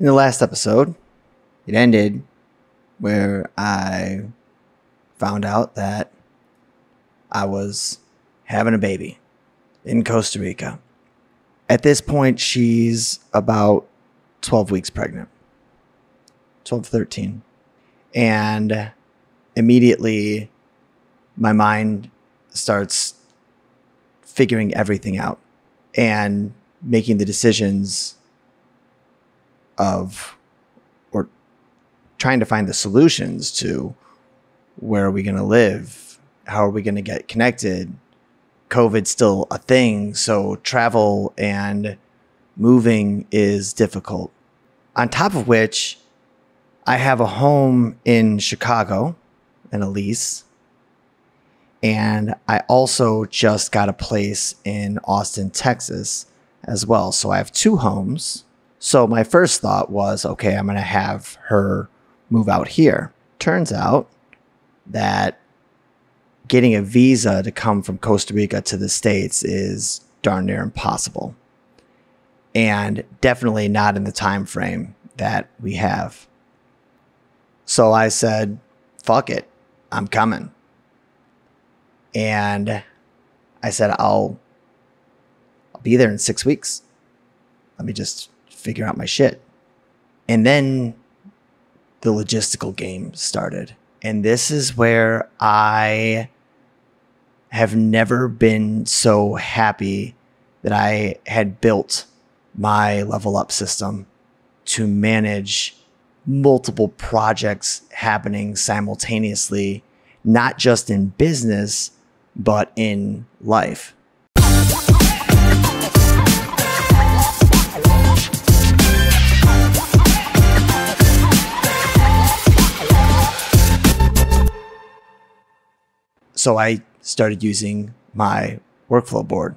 In the last episode, it ended where I found out that I was having a baby in Costa Rica. At this point, she's about 12 weeks pregnant. 12, 13. And immediately my mind starts figuring everything out and making the decisions of, or trying to find the solutions to, where are we going to live? How are we going to get connected? COVID's still a thing, so travel and moving is difficult. On top of which, I have a home in Chicago and a lease. And I also just got a place in Austin, Texas as well. So I have two homes. So my first thought was, okay, I'm going to have her move out here. Turns out that getting a visa to come from Costa Rica to the States is darn near impossible. And definitely not in the time frame that we have. So I said, fuck it, I'm coming. And I said, I'll be there in 6 weeks. Let me just figure out my shit. And then the logistical game started. And this is where I have never been so happy that I had built my level up system to manage multiple projects happening simultaneously, not just in business, but in life. So I started using my workflow board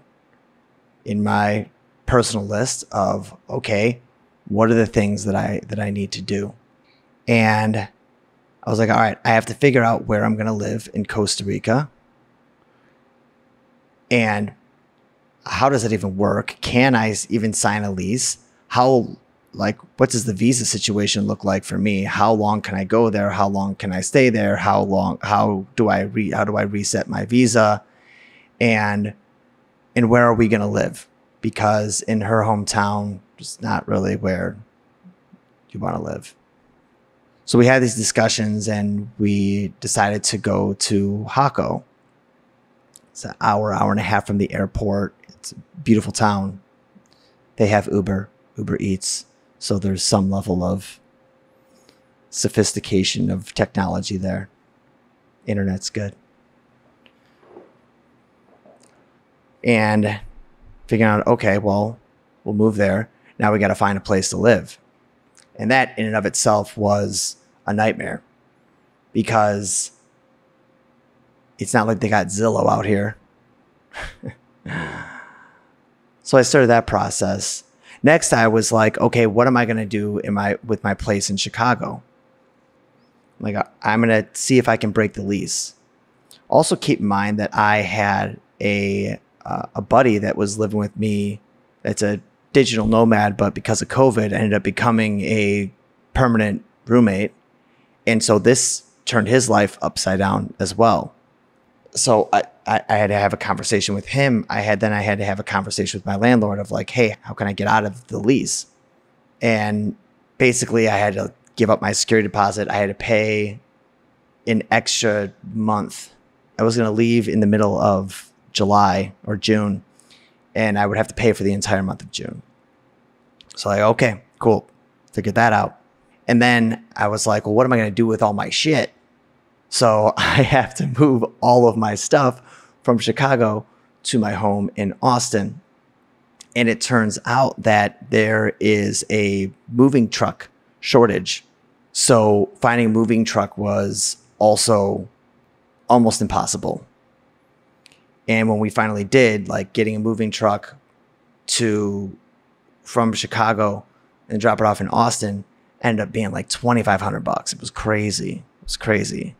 in my personal list of, okay, what are the things that I need to do? And I was like, all right, I have to figure out where I'm going to live in Costa Rica. And how does that even work? Can I even sign a lease? What does the visa situation look like for me? How long can I go there? How long can I stay there? How do I reset my visa? And where are we going to live? Because in her hometown, it's not really where you want to live. So we had these discussions and we decided to go to Jaco. It's an hour and a half from the airport. It's a beautiful town. They have Uber Eats. So there's some level of sophistication of technology there. Internet's good. And figuring out, okay, well, we'll move there. Now we got to find a place to live. And that in and of itself was a nightmare because it's not like they got Zillow out here. So I started that process. Next, I was like, okay, what am I going to do with my place in Chicago? Like, I'm going to see if I can break the lease. Also keep in mind that I had a buddy that was living with me. That's a digital nomad, but because of COVID, ended up becoming a permanent roommate. And so this turned his life upside down as well. So I had to have a conversation with him. I had to have a conversation with my landlord of like, hey, how can I get out of the lease? And basically I had to give up my security deposit. I had to pay an extra month. I was going to leave in the middle of July or June, and I would have to pay for the entire month of June. So like, okay, cool. Figured that out. And then I was like, well, what am I going to do with all my shit? So I have to move all of my stuff from Chicago to my home in Austin. And it turns out that there is a moving truck shortage. So finding a moving truck was also almost impossible. And when we finally did, like getting a moving truck from Chicago and drop it off in Austin ended up being like $2,500. It was crazy. It was crazy.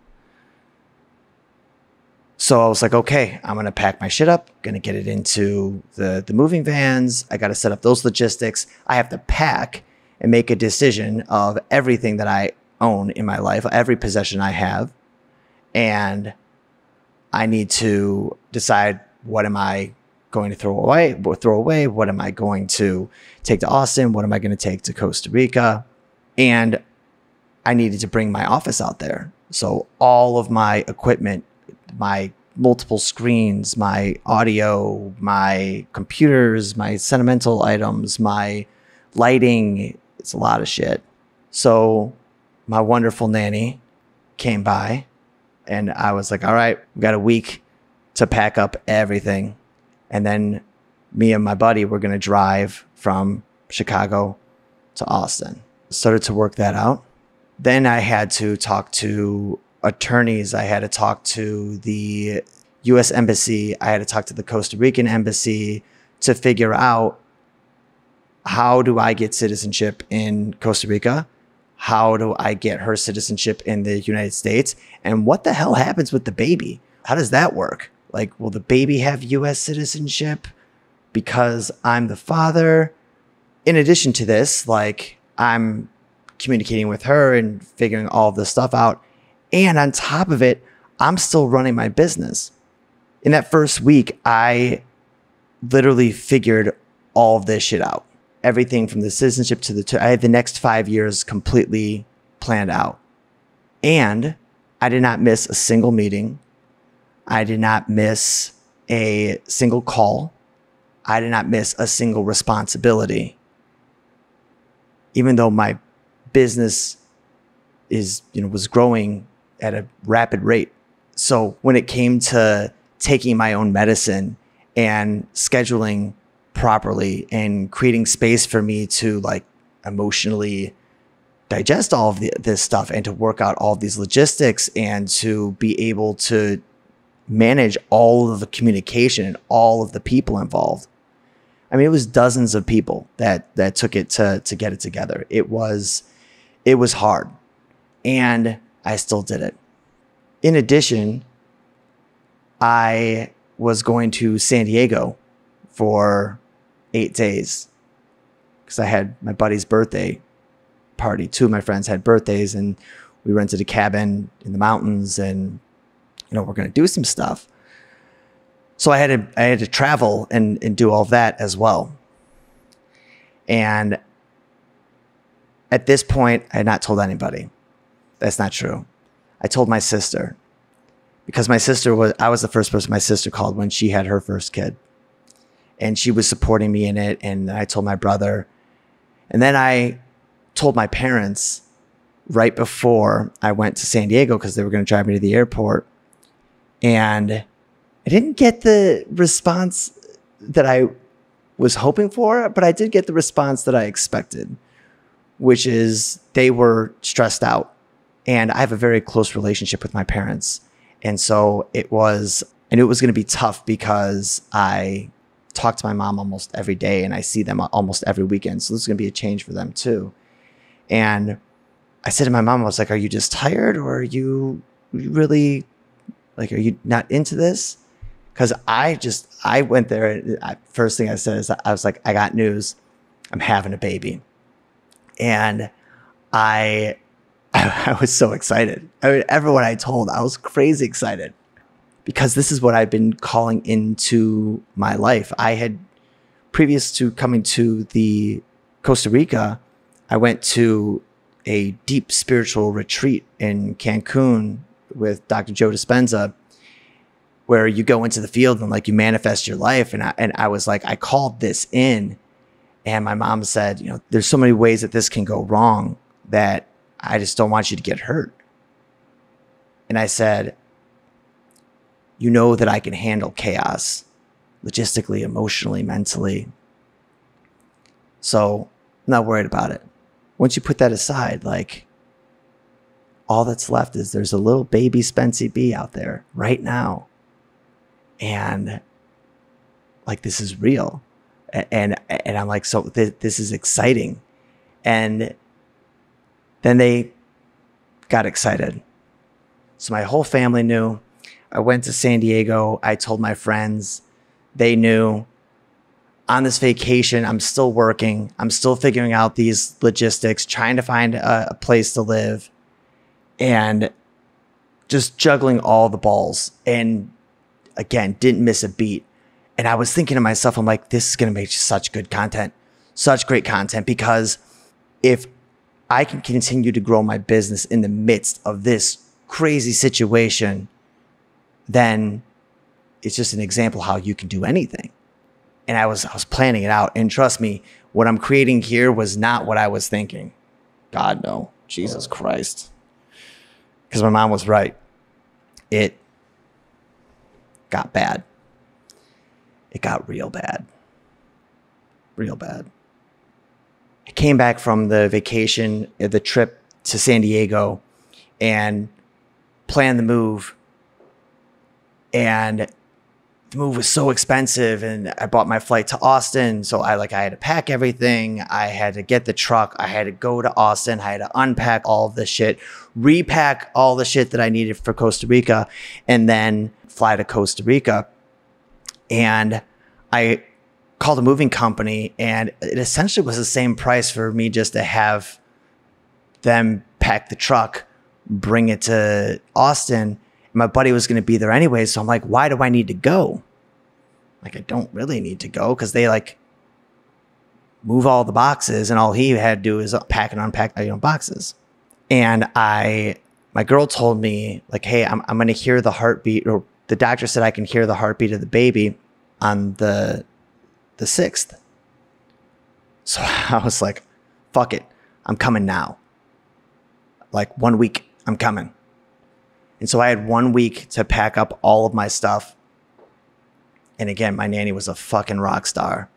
So I was like, okay, I'm going to pack my shit up, going to get it into the moving vans. I got to set up those logistics. I have to pack and make a decision of everything that I own in my life, every possession I have. And I need to decide, what am I going to throw away? What am I going to take to Austin? What am I going to take to Costa Rica? And I needed to bring my office out there. So all of my equipment, my multiple screens, my audio, my computers, my sentimental items, my lighting, it's a lot of shit. So my wonderful nanny came by and I was like, all right, we got a week to pack up everything. And then me and my buddy were going to drive from Chicago to Austin. Started to work that out. Then I had to talk to attorneys. I had to talk to the U.S. Embassy. I had to talk to the Costa Rican Embassy to figure out, how do I get citizenship in Costa Rica? How do I get her citizenship in the United States? And what the hell happens with the baby? How does that work? Like, will the baby have U.S. citizenship because I'm the father? In addition to this, like, I'm communicating with her and figuring all of this stuff out. And on top of it, I'm still running my business. In that first week, I literally figured all of this shit out. Everything from the citizenship to I had the next 5 years completely planned out. And I did not miss a single meeting. I did not miss a single call. I did not miss a single responsibility. Even though my business was growing at a rapid rate. So when it came to taking my own medicine and scheduling properly and creating space for me to like emotionally digest all of this stuff and to work out all of these logistics and to be able to manage all of the communication and all of the people involved. I mean, it was dozens of people that took it to get it together. It was hard, and I still did it. In addition, I was going to San Diego for 8 days because I had my buddy's birthday party. 2 of my friends had birthdays, and we rented a cabin in the mountains, and we're going to do some stuff. So I had to travel and do all of that as well. And at this point, I had not told anybody. That's not true. I told my sister, because I was the first person my sister called when she had her first kid. And she was supporting me in it. And I told my brother. And then I told my parents right before I went to San Diego, because they were going to drive me to the airport. And I didn't get the response that I was hoping for, but I did get the response that I expected, which is they were stressed out. And I have a very close relationship with my parents. And so I knew it was going to be tough because I talk to my mom almost every day and I see them almost every weekend. So this is going to be a change for them too. And I said to my mom, I was like, are you just tired, or are you really, like, are you not into this? Because I went there and first thing I said is, I was like, I got news. I'm having a baby. And I was so excited. I mean, everyone I told, I was crazy excited, because this is what I've been calling into my life. I had, previous to coming to the Costa Rica, I went to a deep spiritual retreat in Cancun with Dr. Joe Dispenza, where you go into the field and like you manifest your life. And I was like, I called this in, and my mom said, there's so many ways that this can go wrong that I just don't want you to get hurt. And I said, you know that I can handle chaos logistically, emotionally, mentally. So I'm not worried about it. Once you put that aside, like, all that's left is there's a little baby Spency B out there right now. And like, this is real. And I'm like, so this is exciting. And then they got excited. So my whole family knew. I went to San Diego. I told my friends. They knew. on this vacation, I'm still working. I'm still figuring out these logistics, trying to find a place to live, and just juggling all the balls. And again, didn't miss a beat. And I was thinking to myself, I'm like, this is going to make such good content, such great content, because if I can continue to grow my business in the midst of this crazy situation, then it's just an example how you can do anything. And I was planning it out. And trust me, what I'm creating here was not what I was thinking. God, no. Jesus Christ. Because my mom was right. It got bad. It got real bad. Real bad. I came back from the vacation, the trip to San Diego, and planned the move. And the move was so expensive, and I bought my flight to Austin. So I had to pack everything. I had to get the truck. I had to go to Austin. I had to unpack all of the shit, repack all the shit that I needed for Costa Rica, and then fly to Costa Rica. And I called a moving company, and it essentially was the same price for me just to have them pack the truck, bring it to Austin. My buddy was going to be there anyway. So I'm like, why do I need to go? Like, I don't really need to go, because they move all the boxes, and all he had to do is pack and unpack, boxes. And my girl told me, like, hey, I'm going to hear the heartbeat, or the doctor said I can hear the heartbeat of the baby on the 6th. So I was like, fuck it. I'm coming now. Like 1 week, I'm coming. And so I had 1 week to pack up all of my stuff. And again, my nanny was a fucking rock star.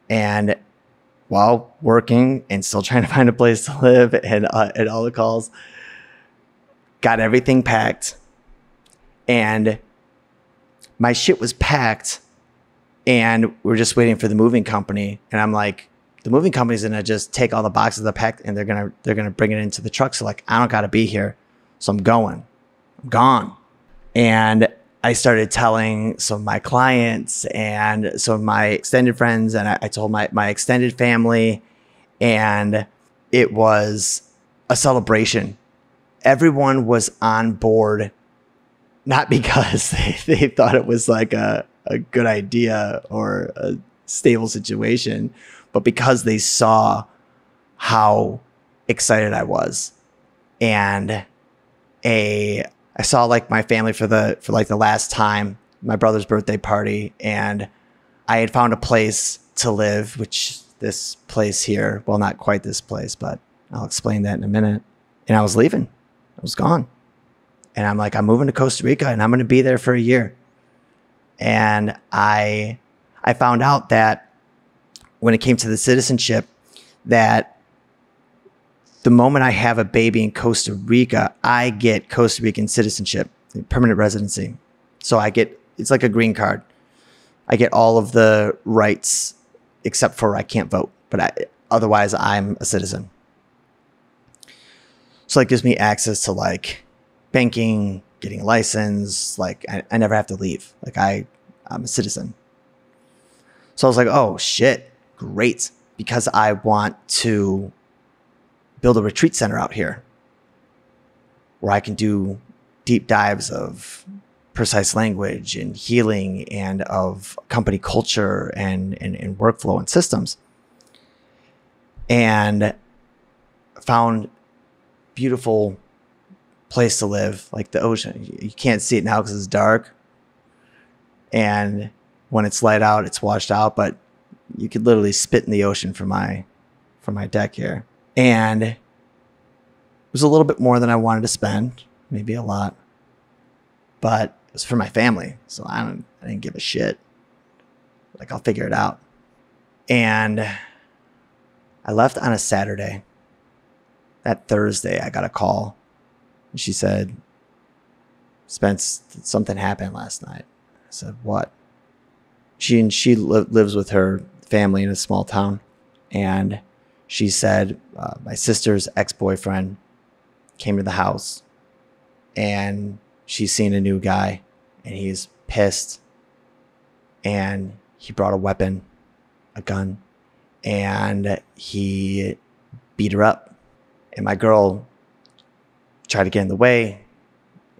And while working and still trying to find a place to live and all the calls, got everything packed. And my shit was packed, and we're just waiting for the moving company. And I'm like, the moving company's gonna just take all the boxes that are packed, and they're gonna bring it into the truck. So like, I don't gotta be here. So I'm going. I'm gone. And I started telling some of my clients and some of my extended friends, and I told my extended family, and it was a celebration. Everyone was on board, not because they thought it was like a good idea or a stable situation, but because they saw how excited I was. And I saw like my family for like the last time, my brother's birthday party, and I had found a place to live, which this place here, well, not quite this place, but I'll explain that in a minute. And I was leaving. I was gone. And I'm like, I'm moving to Costa Rica, and I'm going to be there for a year. And I found out that when it came to the citizenship, that the moment I have a baby in Costa Rica, I get Costa Rican citizenship, permanent residency. So it's like a green card. I get all of the rights except for I can't vote, but otherwise I'm a citizen. So it gives me access to like banking, getting a license. Like I never have to leave. Like I'm a citizen. So I was like, oh shit, great. Because I want to build a retreat center out here where I can do deep dives of precise language and healing and of company culture and workflow and systems. And found beautiful place to live, like the ocean. You can't see it now because it's dark. And when it's light out, it's washed out, but you could literally spit in the ocean from my deck here. And it was a little bit more than I wanted to spend, maybe a lot, but it was for my family. So I didn't give a shit. Like, I'll figure it out. And I left on a Saturday. That Thursday, I got a call. And she said, Spence, something happened last night. I said, what? She lives with her family in a small town. And she said, my sister's ex-boyfriend came to the house, and she's seen a new guy, and he's pissed, and he brought a weapon, a gun, and he beat her up. And my girl tried to get in the way,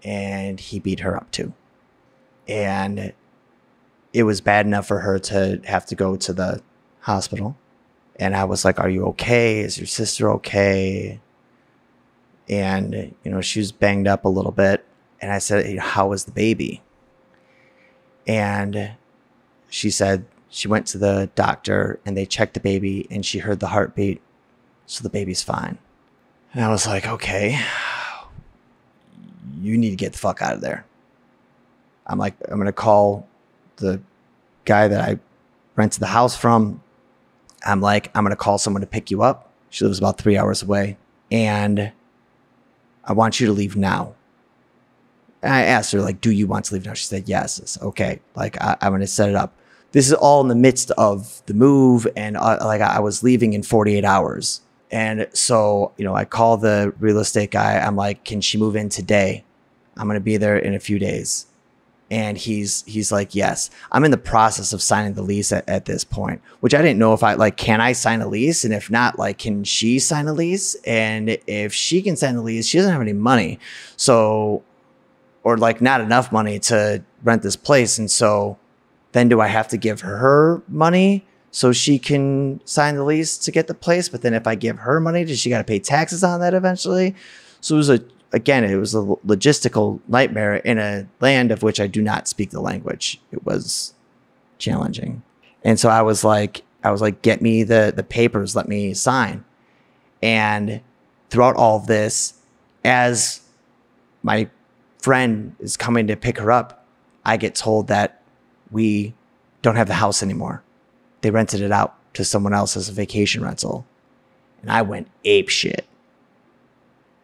and he beat her up too. And it was bad enough for her to have to go to the hospital. And I was like, are you okay? Is your sister okay? And, she was banged up a little bit. And I said, hey, how is the baby? And she said she went to the doctor and they checked the baby and she heard the heartbeat. So the baby's fine. And I was like, okay, you need to get the fuck out of there. I'm like, I'm going to call the guy that I rented the house from. I'm like, I'm going to call someone to pick you up. She lives about 3 hours away. And I want you to leave now. And I asked her, like, do you want to leave now? She said, yes. I said, okay, like, I'm going to set it up. This is all in the midst of the move. And I was leaving in 48 hours. And so, I call the real estate guy. I'm like, can she move in today? I'm going to be there in a few days. And he's like, yes. I'm in the process of signing the lease at this point, which I didn't know if can I sign a lease? And if not, can she sign a lease? And if she can sign a lease, she doesn't have any money. So, or not enough money to rent this place. And so then do I have to give her money so she can sign the lease to get the place? But then if I give her money, does she got to pay taxes on that eventually? So it was a logistical nightmare in a land of which I do not speak the language. It was challenging. And so I was like, get me the papers, let me sign. And throughout all of this, as my friend is coming to pick her up, I get told that we don't have the house anymore. They rented it out to someone else as a vacation rental. And I went ape shit.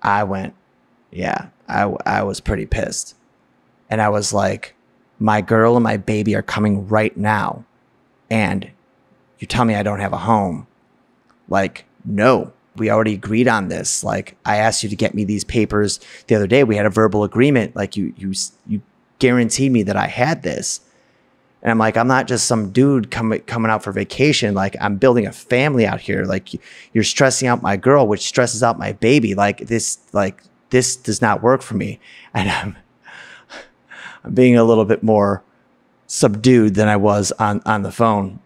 I was pretty pissed. And I was like, my girl and my baby are coming right now. And you tell me I don't have a home. No, we already agreed on this. I asked you to get me these papers the other day. We had a verbal agreement. You guaranteed me that I had this. And I'm like, I'm not just some dude coming out for vacation. I'm building a family out here. You're stressing out my girl, which stresses out my baby. This does not work for me. And I'm being a little bit more subdued than I was on the phone.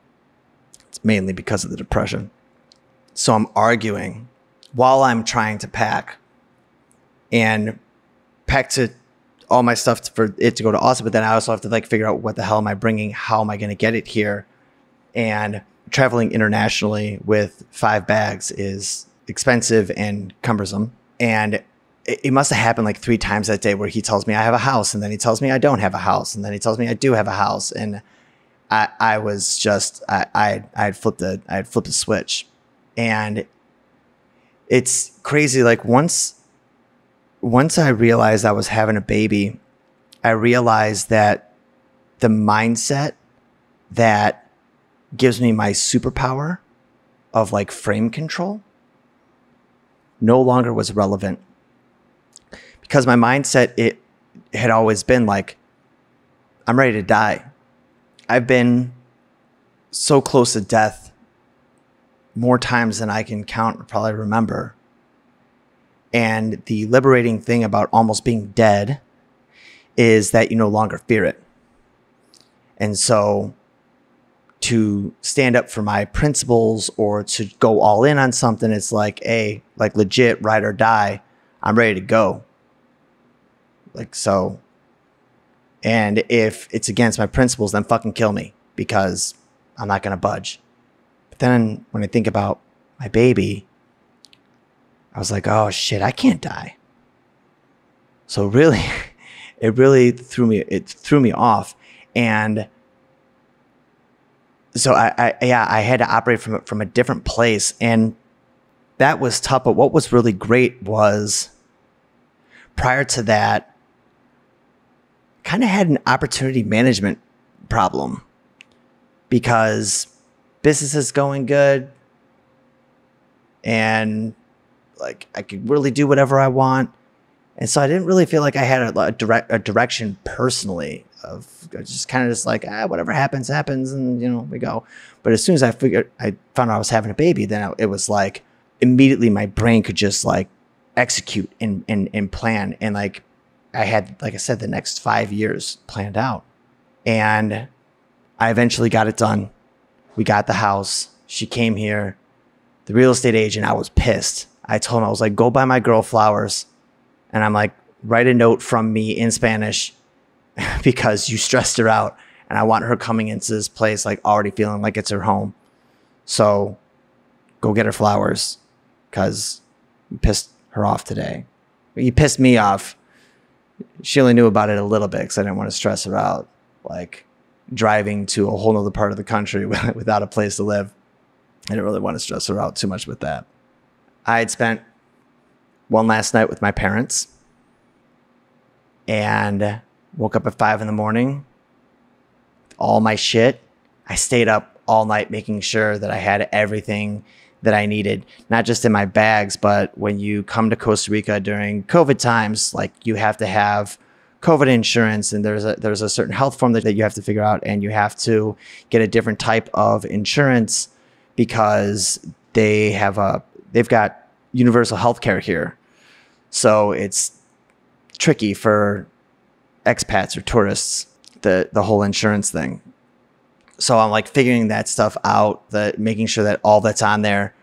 It's mainly because of the depression. So I'm arguing while I'm trying to pack to all my stuff for it to go to Austin. But then I also have to figure out what the hell am I bringing? How am I going to get it here? And traveling internationally with 5 bags is expensive and cumbersome. And it must have happened 3 times that day where he tells me I have a house, and then he tells me I don't have a house, and then he tells me I do have a house. And I was just, I had flipped a switch. And it's crazy. Once I realized I was having a baby, I realized that the mindset that gives me my superpower of frame control no longer was relevant. Because my mindset, it had always been I'm ready to die. I've been so close to death more times than I can count or probably remember. And the liberating thing about almost being dead is that you no longer fear it. And so to stand up for my principles or to go all in on something, it's legit ride or die. I'm ready to go. So. And if it's against my principles, then fucking kill me, because I'm not going to budge. But then when I think about my baby, I was like, oh shit, I can't die. So really, it really threw me off. And so I had to operate from a different place. And that was tough. But what was really great was prior to that, kind of had an opportunity management problem, because business is going good and I could really do whatever I want. And so I didn't really feel like I had a direction personally. just kind of just like, whatever happens, happens. And, we go. But as soon as I found out I was having a baby, then it was like immediately my brain could just like execute and plan. And like I had, like I said, the next 5 years planned out. And I eventually got it done. We got the house. She came here. The real estate agent, I was pissed. I told him, I was like, go buy my girl flowers. And I'm like, write a note from me in Spanish because you stressed her out. And I want her coming into this place like already feeling like it's her home. So go get her flowers because you pissed her off today. You pissed me off. She only knew about it a little bit because I didn't want to stress her out. Like driving to a whole nother part of the country without a place to live. I didn't really want to stress her out too much with that. I had spent one last night with my parents and woke up at 5 a.m. All my shit. I stayed up all night making sure that I had everything that I needed, not just in my bags, but when you come to Costa Rica during COVID times, like you have to have COVID insurance, and there's a certain health form that you have to figure out, and you have to get a different type of insurance because they've got universal health care here. So it's tricky for expats or tourists, the whole insurance thing. So I'm like figuring that stuff out, making sure that all that's on there,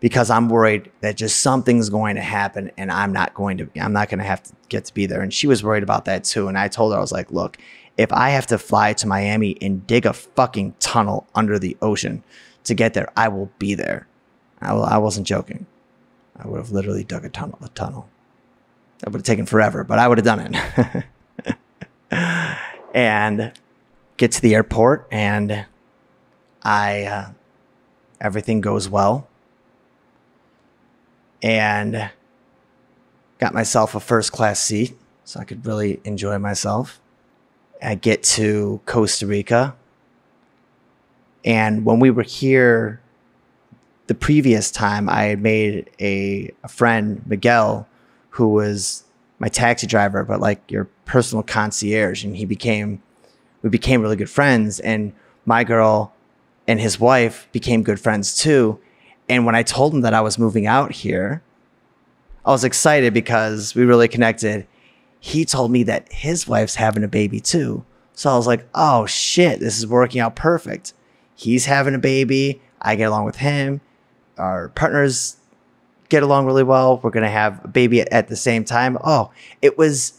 because I'm worried that just something's going to happen and I'm not going to have to get to be there. And she was worried about that too. And I told her, I was like, look, if I have to fly to Miami and dig a fucking tunnel under the ocean to get there, I will be there. I wasn't joking. I would have literally dug a tunnel. That would have taken forever, but I would have done it. And get to the airport, and everything goes well. And got myself a first class seat so I could really enjoy myself. I get to Costa Rica. And when we were here the previous time, I had made a friend, Miguel, who was my taxi driver, but like your personal concierge. And we became really good friends. And my girl and his wife became good friends too. And when I told him that I was moving out here, I was excited because we really connected. He told me that his wife's having a baby too. So I was like, oh shit, this is working out perfect. He's having a baby. I get along with him. Our partners get along really well. We're going to have a baby at the same time. Oh, it was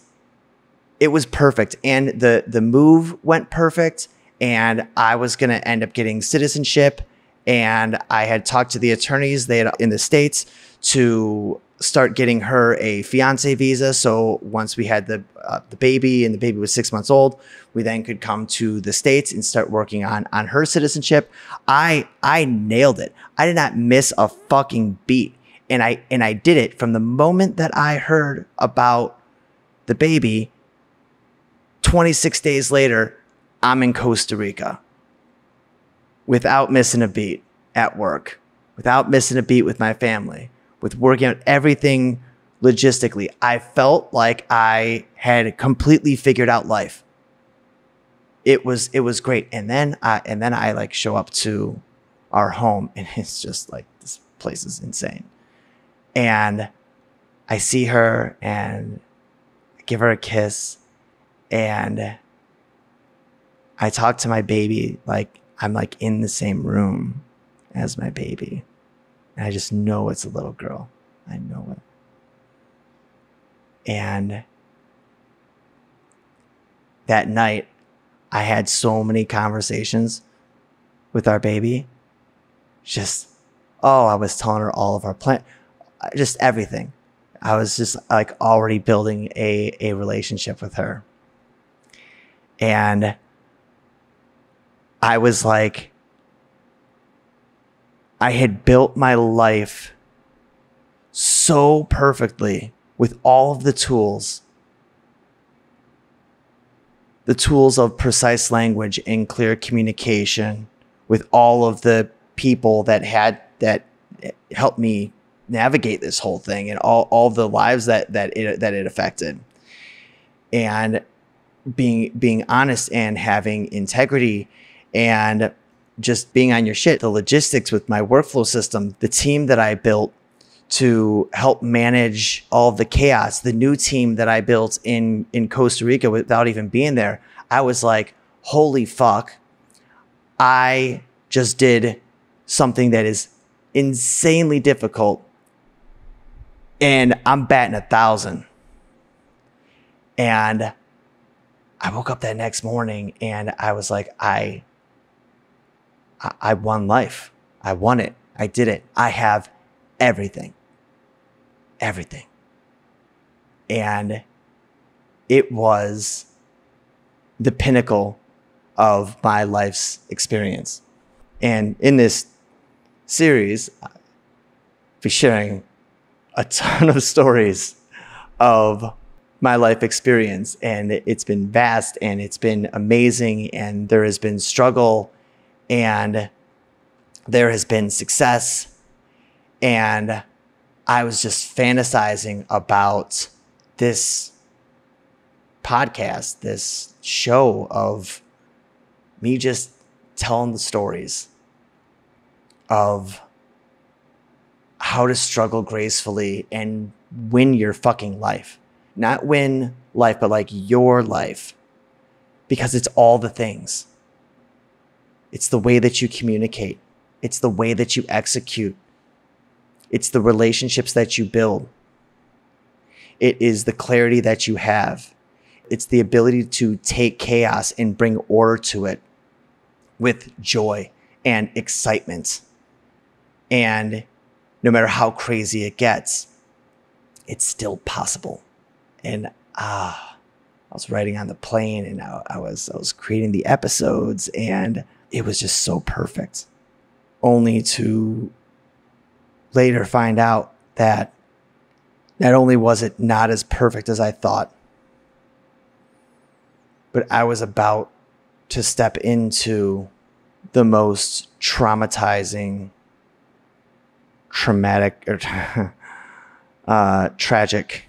perfect. And the move went perfect. And I was going to end up getting citizenship. And I had talked to the attorneys in the States to start getting her a fiance visa. So once we had the baby and the baby was 6 months old, we then could come to the States and start working on her citizenship. I nailed it. I did not miss a fucking beat. And I did it from the moment that I heard about the baby. 26 days later, I'm in Costa Rica without missing a beat at work, without missing a beat with my family, with working out everything logistically. I felt like I had completely figured out life. It was great. And then I like show up to our home, and it's just like, this place is insane. And I see her and I give her a kiss, and I talk to my baby like I'm like in the same room as my baby. And I just know it's a little girl. I know it. And that night, I had so many conversations with our baby. I was telling her all of our plans, just everything. I was just like already building a relationship with her. And I was like, I had built my life so perfectly with all of the tools of precise language and clear communication, with all of the people that helped me navigate this whole thing, and all the lives that it affected. And being honest and having integrity and just being on your shit. The logistics with my workflow system, the team that I built to help manage all of the chaos, the new team that I built in Costa Rica without even being there, I was like, holy fuck, I just did something that is insanely difficult and I'm batting 1,000. And I woke up that next morning and I was like, I won life. I won it. I did it. I have everything. Everything. And it was the pinnacle of my life's experience. And in this series, I'll be sharing a ton of stories of my life experience. And it's been vast and it's been amazing. And there has been struggle and there has been success. And I was just fantasizing about this podcast, this show of me just telling the stories of how to struggle gracefully and win your fucking life. Not win life, but like your life. Because it's all the things. It's the way that you communicate. It's the way that you execute. It's the relationships that you build. It is the clarity that you have. It's the ability to take chaos and bring order to it with joy and excitement. And no matter how crazy it gets, it's still possible. And I was writing on the plane and I was creating the episodes and it was just so perfect. Only to later find out that not only was it not as perfect as I thought, but I was about to step into the most traumatizing, traumatic, or tragic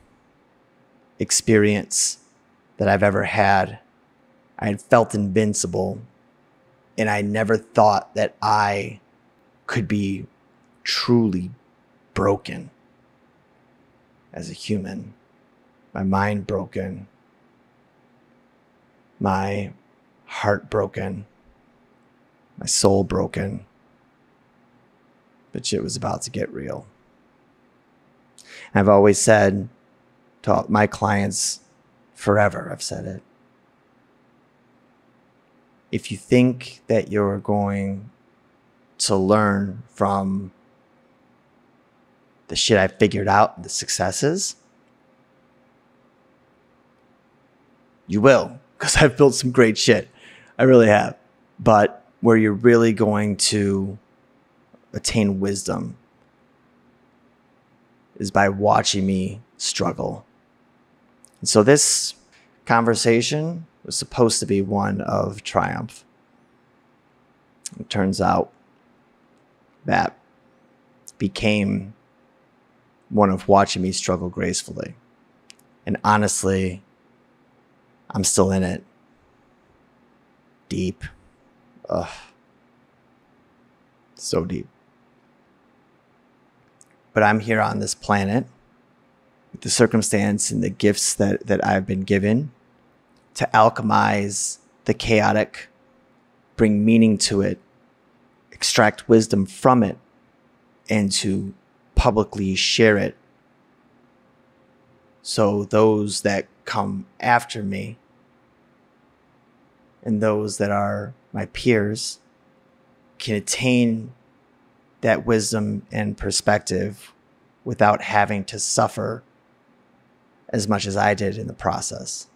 experience that I've ever had. I had felt invincible, and I never thought that I could be truly broken as a human. My mind broken, my heart broken, my soul broken. But shit was about to get real. I've always said to my clients forever, I've said it. If you think that you're going to learn from the shit I figured out, the successes, you will, because I've built some great shit. I really have. But where you're really going to attain wisdom is by watching me struggle. And so this conversation was supposed to be one of triumph. It turns out that became one of watching me struggle gracefully. And honestly, I'm still in it. Deep. Ugh. So deep. But I'm here on this planet with the circumstance and the gifts that I've been given to alchemize the chaotic, bring meaning to it, extract wisdom from it, and to publicly share it. So those that come after me and those that are my peers can attain that wisdom and perspective without having to suffer as much as I did in the process.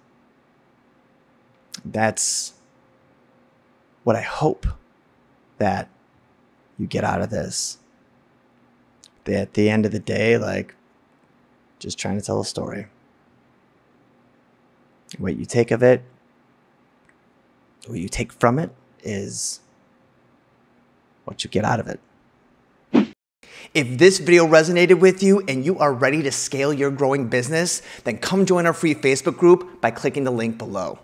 That's what I hope that you get out of this. At the end of the day, like, just trying to tell a story. What you take of it, what you take from it is what you get out of it. If this video resonated with you and you are ready to scale your growing business, then come join our free Facebook group by clicking the link below.